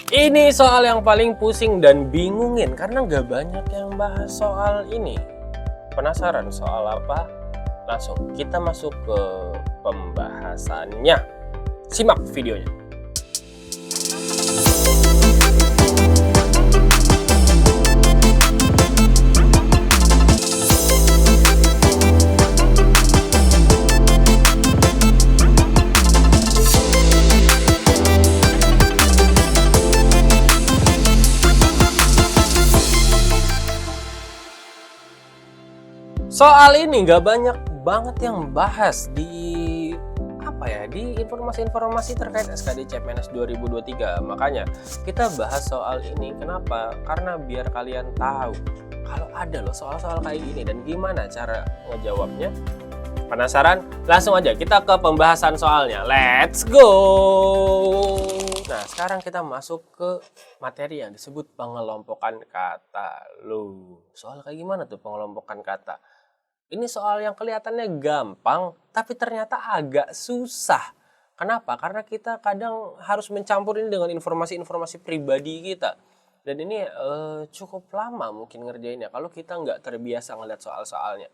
Ini soal yang paling pusing dan bingungin karena nggak banyak yang bahas soal ini. Penasaran soal apa? Langsung kita masuk ke pembahasannya. Simak videonya. Soal ini nggak banyak banget yang bahas di di informasi-informasi terkait SKD CPNS 2023. Makanya kita bahas soal ini. Kenapa? Karena biar kalian tahu kalau ada loh soal-soal kayak gini dan gimana cara ngejawabnya. Penasaran? Langsung aja kita ke pembahasan soalnya. Let's go! Nah, sekarang kita masuk ke materi yang disebut pengelompokan kata. Loh, soal kayak gimana tuh pengelompokan kata? Ini soal yang kelihatannya gampang, tapi ternyata agak susah. Kenapa? Karena kita kadang harus mencampur ini dengan informasi-informasi pribadi kita. Dan ini cukup lama mungkin ngerjainnya kalau kita nggak terbiasa ngeliat soal-soalnya.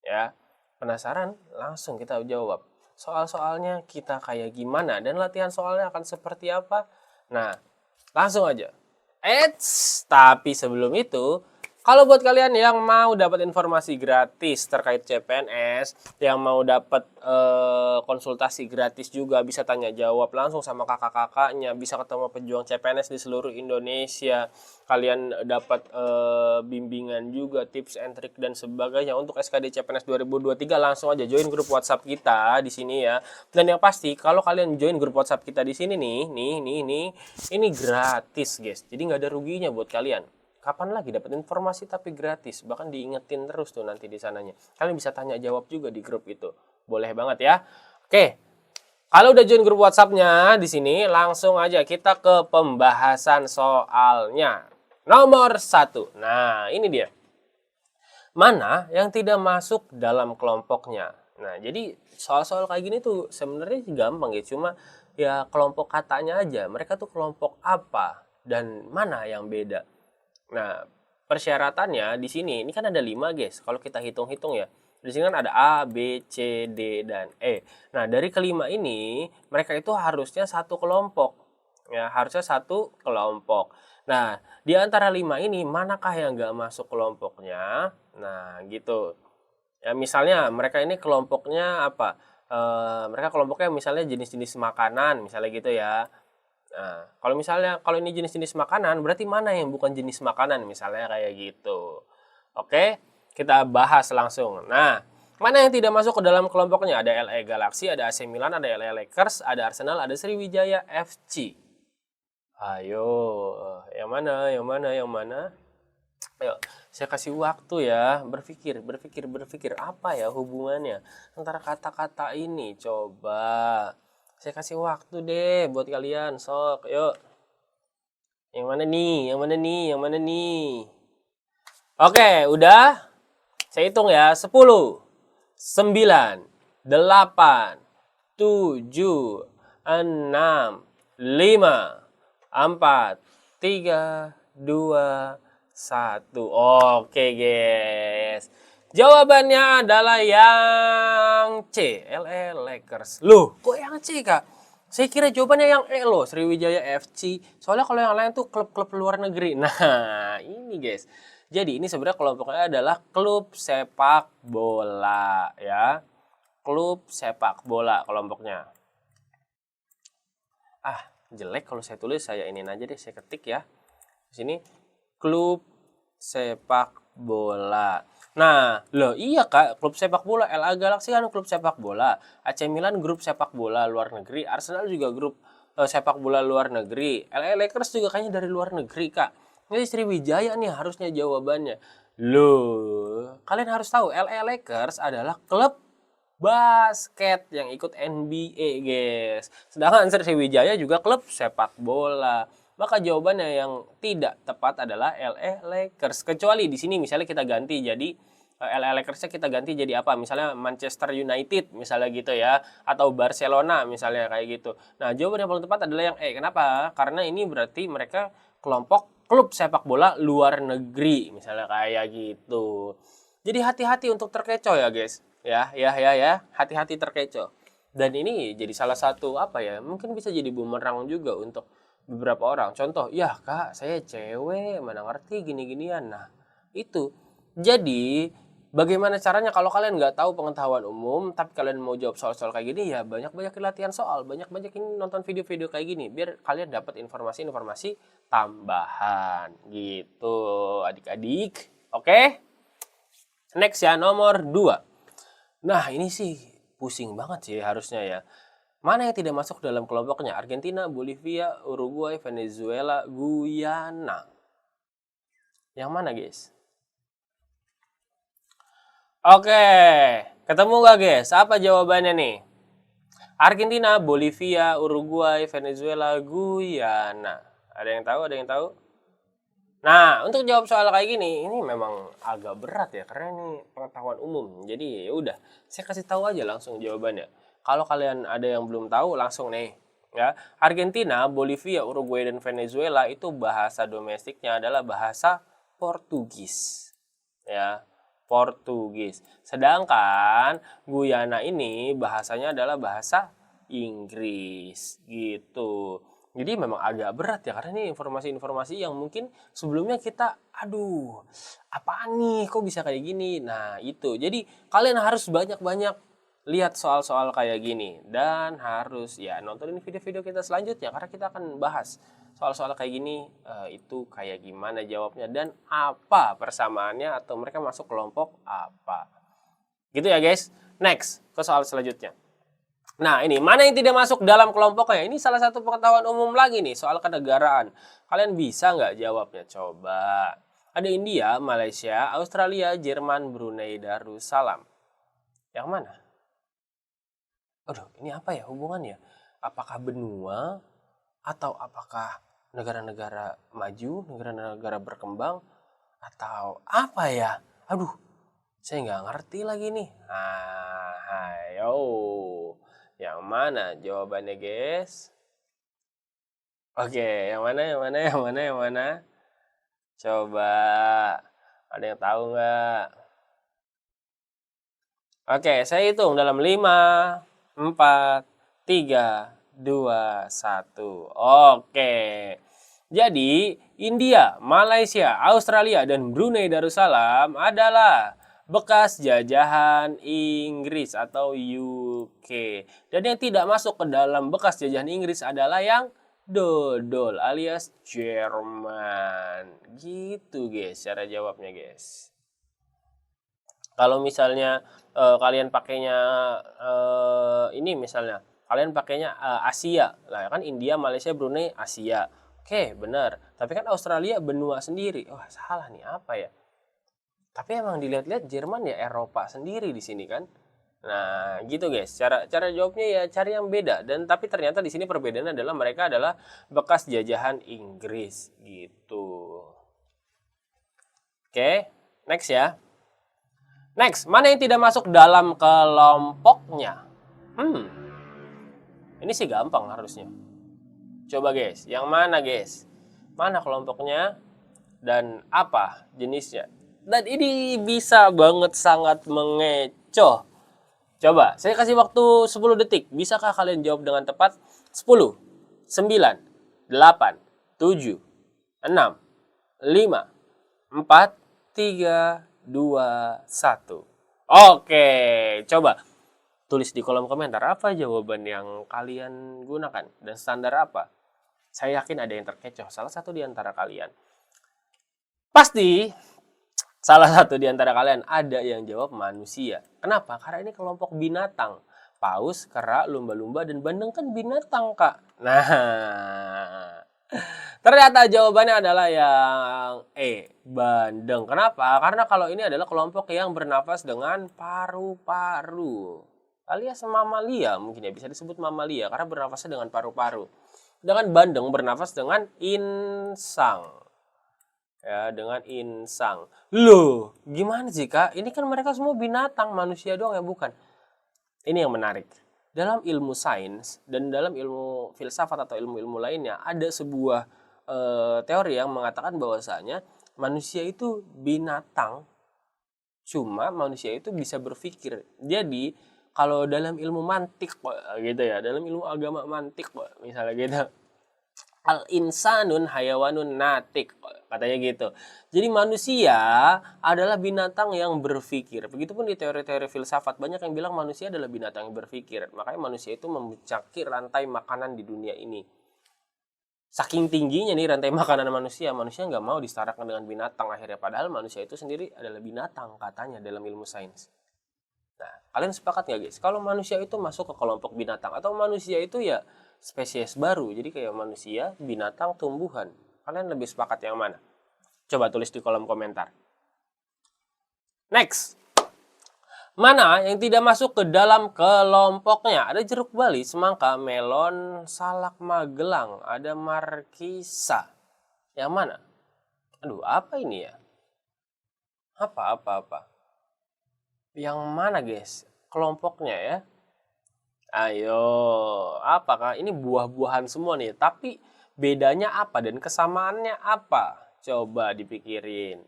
Ya, penasaran? Langsung kita jawab. Soal-soalnya kita kayak gimana dan latihan soalnya akan seperti apa? Nah, langsung aja. Tapi sebelum itu, kalau buat kalian yang mau dapat informasi gratis terkait CPNS, yang mau dapat konsultasi gratis juga, bisa tanya jawab langsung sama kakak-kakaknya, bisa ketemu pejuang CPNS di seluruh Indonesia, kalian dapat bimbingan juga, tips and trick dan sebagainya untuk SKD CPNS 2023, langsung aja join grup WhatsApp kita di sini ya. Dan yang pasti kalau kalian join grup WhatsApp kita di sini ini gratis guys. Jadi nggak ada ruginya buat kalian. Kapan lagi dapat informasi tapi gratis, bahkan diingetin terus tuh nanti di sananya. Kalian bisa tanya jawab juga di grup itu. Boleh banget ya. Oke. Kalau udah join grup WhatsApp-nya di sini, langsung aja kita ke pembahasan soalnya. Nomor 1. Nah, ini dia. Mana yang tidak masuk dalam kelompoknya? Nah, jadi soal-soal kayak gini tuh sebenarnya gampang ya, cuma ya kelompok katanya aja. Mereka tuh kelompok apa dan mana yang beda? Nah, persyaratannya di sini, ini kan ada 5 guys. Kalau kita hitung-hitung ya, di sini kan ada A, B, C, D, dan E. Nah, dari kelima ini, mereka itu harusnya satu kelompok. Ya, harusnya satu kelompok. Nah, di antara 5 ini, manakah yang nggak masuk kelompoknya? Nah, gitu. Ya, misalnya mereka ini kelompoknya apa? Mereka kelompoknya misalnya jenis-jenis makanan, misalnya gitu ya. Nah, kalau ini jenis-jenis makanan, berarti mana yang bukan jenis makanan, misalnya kayak gitu. Oke, kita bahas langsung. Nah, mana yang tidak masuk ke dalam kelompoknya? Ada LA Galaxy, ada AC Milan, ada LA Lakers, ada Arsenal, ada Sriwijaya FC. Ayo, yang mana? Yang mana? Yang mana? Ayo, saya kasih waktu ya, berpikir apa ya hubungannya antara kata-kata ini. Coba. Saya kasih waktu deh buat kalian, sok, yuk. Yang mana nih? Yang mana nih? Yang mana nih? Oke, udah? Saya hitung ya, 10, 9, 8, 7, 6, 5, 4, 3, 2, 1. Oke guys. Jawabannya adalah yang C, LA Lakers. Loh, kok yang C, Kak? Saya kira jawabannya yang E loh, Sriwijaya FC. Soalnya kalau yang lain tuh klub-klub luar negeri. Nah, ini guys. Jadi ini sebenarnya kelompoknya adalah klub sepak bola ya. Klub sepak bola kelompoknya. Jelek kalau saya tulis, saya ini aja deh, saya ketik ya. Di sini klub sepak bola. Nah, loh iya Kak, klub sepak bola. LA Galaxy kan klub sepak bola. AC Milan grup sepak bola luar negeri. Arsenal juga grup sepak bola luar negeri. LA Lakers juga kayaknya dari luar negeri Kak. Ini Sriwijaya nih harusnya jawabannya. Loh, kalian harus tahu LA Lakers adalah klub basket yang ikut NBA guys. Sedangkan Sriwijaya juga klub sepak bola. Maka jawabannya yang tidak tepat adalah LA Lakers. Kecuali di sini misalnya kita ganti jadi LA Lakersnya kita ganti jadi apa? Misalnya Manchester United misalnya gitu ya, atau Barcelona misalnya kayak gitu. Nah, jawaban yang paling tepat adalah yang E. Kenapa? Karena ini berarti mereka kelompok klub sepak bola luar negeri misalnya kayak gitu. Jadi hati-hati untuk terkecoh ya, guys. Ya. Hati-hati terkecoh. Dan ini jadi salah satu apa ya? Mungkin bisa jadi bumerang juga untuk beberapa orang. Contoh, ya kak, saya cewek, mana ngerti gini-ginian. Nah, itu. Jadi, bagaimana caranya kalau kalian nggak tahu pengetahuan umum, tapi kalian mau jawab soal-soal kayak gini, ya banyak-banyak latihan soal, banyak-banyak ini nonton video-video kayak gini, biar kalian dapat informasi-informasi tambahan gitu, adik-adik. Oke? Next ya, nomor 2. Nah, ini sih pusing banget sih harusnya ya. Mana yang tidak masuk dalam kelompoknya? Argentina, Bolivia, Uruguay, Venezuela, Guyana. Yang mana, guys? Oke, ketemu gak, guys? Apa jawabannya nih? Argentina, Bolivia, Uruguay, Venezuela, Guyana. Ada yang tahu? Ada yang tahu? Nah, untuk jawab soal kayak gini, ini memang agak berat ya, karena ini pengetahuan umum. Jadi ya udah, saya kasih tahu aja langsung jawabannya. Kalau kalian ada yang belum tahu, langsung nih. Ya, Argentina, Bolivia, Uruguay, dan Venezuela itu bahasa domestiknya adalah bahasa Portugis. Ya, Portugis. Sedangkan Guyana ini bahasanya adalah bahasa Inggris gitu. Jadi memang agak berat ya, karena ini informasi-informasi yang mungkin sebelumnya kita aduh, apaan nih kok bisa kayak gini. Nah, itu. Jadi kalian harus banyak-banyak lihat soal-soal kayak gini dan harus ya nontonin video-video kita selanjutnya karena kita akan bahas soal-soal kayak gini, itu kayak gimana jawabnya dan apa persamaannya atau mereka masuk kelompok apa. Gitu ya guys. Next ke soal selanjutnya. Nah ini, mana yang tidak masuk dalam kelompoknya? Ini salah satu pengetahuan umum lagi nih soal kenegaraan. Kalian bisa nggak jawabnya? Coba. Ada India, Malaysia, Australia, Jerman, Brunei, Darussalam. Yang mana? Aduh, ini apa ya hubungannya? Apakah benua atau apakah negara-negara maju, negara-negara berkembang, atau apa ya? Aduh, saya nggak ngerti lagi nih. Nah, ayo. Yang mana jawabannya, guys? Oke, yang mana, yang mana, yang mana, yang mana? Coba, ada yang tahu nggak? Oke, saya hitung dalam 5, 4, 3, 2, 1. Oke. Jadi, India, Malaysia, Australia, dan Brunei Darussalam adalah bekas jajahan Inggris atau UK. Dan yang tidak masuk ke dalam bekas jajahan Inggris adalah yang dodol alias Jerman. Gitu guys cara jawabnya guys. Kalau misalnya kalian pakainya ini misalnya kalian pakainya Asia, lah kan India, Malaysia, Brunei Asia. Oke, benar. Tapi kan Australia benua sendiri. Wah, salah nih apa ya? Tapi emang dilihat-lihat Jerman ya Eropa sendiri di sini kan. Nah, gitu guys. Cara jawabnya ya cari yang beda dan tapi ternyata di sini perbedaannya adalah mereka adalah bekas jajahan Inggris gitu. Oke, next ya. Next, mana yang tidak masuk dalam kelompoknya? Ini sih gampang harusnya. Coba guys, yang mana guys? Mana kelompoknya dan apa jenisnya? Dan ini bisa banget sangat mengecoh. Coba, saya kasih waktu 10 detik. Bisakah kalian jawab dengan tepat? 10, 9, 8, 7, 6, 5, 4, 3, 2, 1. Oke, coba tulis di kolom komentar apa jawaban yang kalian gunakan dan standar apa. Saya yakin ada yang terkecoh, salah satu di antara kalian. Pasti salah satu di antara kalian ada yang jawab manusia. Kenapa? Karena ini kelompok binatang. Paus, kera, lumba-lumba, dan bandeng kan binatang, Kak. Nah, ternyata jawabannya adalah yang E, bandeng. Kenapa? Karena kalau ini adalah kelompok yang bernafas dengan paru-paru. Alias mamalia, mungkin ya bisa disebut mamalia karena bernafasnya dengan paru-paru. Sedangkan bandeng bernafas dengan insang. ya dengan insang. Loh, gimana sih Kak? Ini kan mereka semua binatang, manusia doang ya bukan? Ini yang menarik. Dalam ilmu sains dan dalam ilmu filsafat atau ilmu-ilmu lainnya ada sebuah teori yang mengatakan bahwasanya manusia itu binatang, cuma manusia itu bisa berpikir. Jadi kalau dalam ilmu mantik gitu ya, dalam ilmu agama mantik misalnya gitu, al-insanun hayawanun natik katanya gitu. Jadi manusia adalah binatang yang berpikir. Begitupun di teori-teori filsafat banyak yang bilang manusia adalah binatang yang berpikir. Makanya manusia itu memuncaki rantai makanan di dunia ini. Saking tingginya nih rantai makanan manusia nggak mau disetarakan dengan binatang akhirnya. Padahal manusia itu sendiri adalah binatang katanya dalam ilmu sains. Nah, kalian sepakat nggak guys? Kalau manusia itu masuk ke kelompok binatang atau manusia itu ya spesies baru, jadi kayak manusia, binatang, tumbuhan. Kalian lebih sepakat yang mana? Coba tulis di kolom komentar. Next. Mana yang tidak masuk ke dalam kelompoknya? Ada jeruk Bali, semangka, melon, salak Magelang, ada markisa. Yang mana? Aduh, apa ini ya? Apa? Yang mana guys? Kelompoknya ya? Ayo, apakah ini buah-buahan semua nih? Tapi bedanya apa dan kesamaannya apa? Coba dipikirin.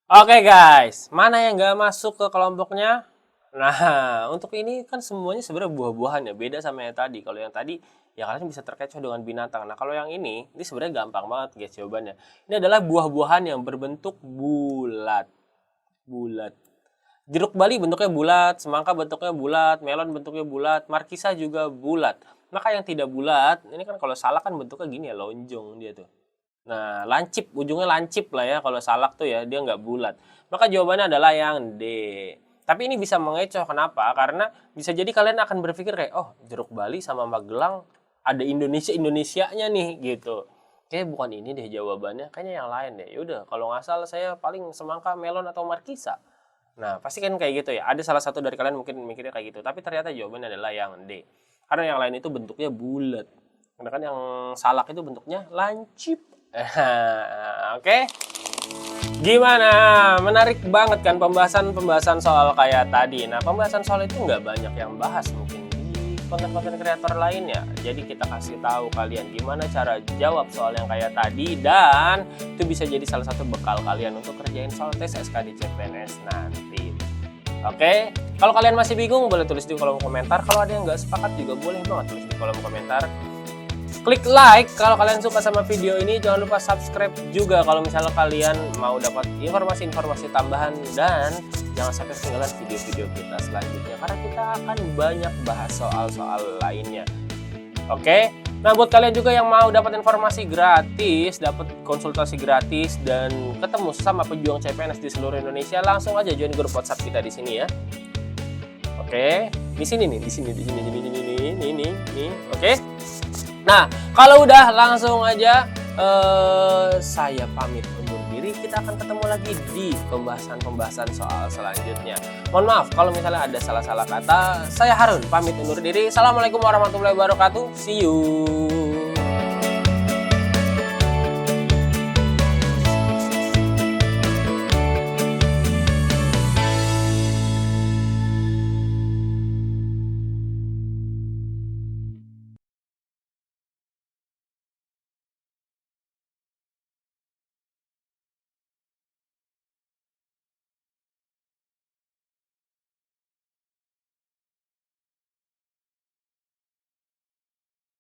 Oke guys, mana yang nggak masuk ke kelompoknya? Nah, untuk ini kan semuanya sebenarnya buah-buahan ya, beda sama yang tadi. Kalau yang tadi ya kalian bisa terkecoh dengan binatang. Nah, kalau yang ini sebenarnya gampang banget guys jawabannya. Ini adalah buah-buahan yang berbentuk bulat. Jeruk Bali bentuknya bulat, semangka bentuknya bulat, melon bentuknya bulat, markisa juga bulat. Maka yang tidak bulat, ini kan kalau salak kan bentuknya gini ya, lonjong dia tuh. Nah, lancip, ujungnya lancip lah ya, kalau salak tuh ya, dia nggak bulat. Maka jawabannya adalah yang D. Tapi ini bisa mengecoh, kenapa? Karena bisa jadi kalian akan berpikir kayak, oh jeruk Bali sama Magelang ada Indonesianya nih, gitu. Kayaknya bukan ini deh jawabannya, kayaknya yang lain deh. Yaudah, kalau nggak salah saya paling semangka, melon, atau markisa. Nah, pasti kan kayak gitu ya. Ada salah satu dari kalian mungkin mikirnya kayak gitu. Tapi ternyata jawabannya adalah yang D. Karena yang lain itu bentuknya bulat. Karena kan yang salak itu bentuknya lancip. Oke. Gimana? Menarik banget kan pembahasan soal kayak tadi. Nah, pembahasan soal itu nggak banyak yang bahas mungkin di konten-konten kreator lainnya. Jadi kita kasih tahu kalian gimana cara jawab soal yang kayak tadi, dan itu bisa jadi salah satu bekal kalian untuk kerjain soal tes SKD CPNS nanti. Oke, kalau kalian masih bingung boleh tulis di kolom komentar. Kalau ada yang nggak sepakat juga boleh banget tulis di kolom komentar. Klik like kalau kalian suka sama video ini. Jangan lupa subscribe juga kalau misalnya kalian mau dapat informasi-informasi tambahan, dan jangan sampai ketinggalan video-video kita selanjutnya karena kita akan banyak bahas soal-soal lainnya. Oke. Nah, buat kalian juga yang mau dapat informasi gratis, dapat konsultasi gratis, dan ketemu sama pejuang CPNS di seluruh Indonesia, langsung aja join grup WhatsApp kita di sini ya. Oke, di sini. Oke. Nah, kalau udah langsung aja saya pamit undur diri. Kita akan ketemu lagi di pembahasan soal selanjutnya. Mohon maaf kalau misalnya ada salah-salah kata. Saya Harun pamit undur diri. Assalamualaikum warahmatullahi wabarakatuh. See you.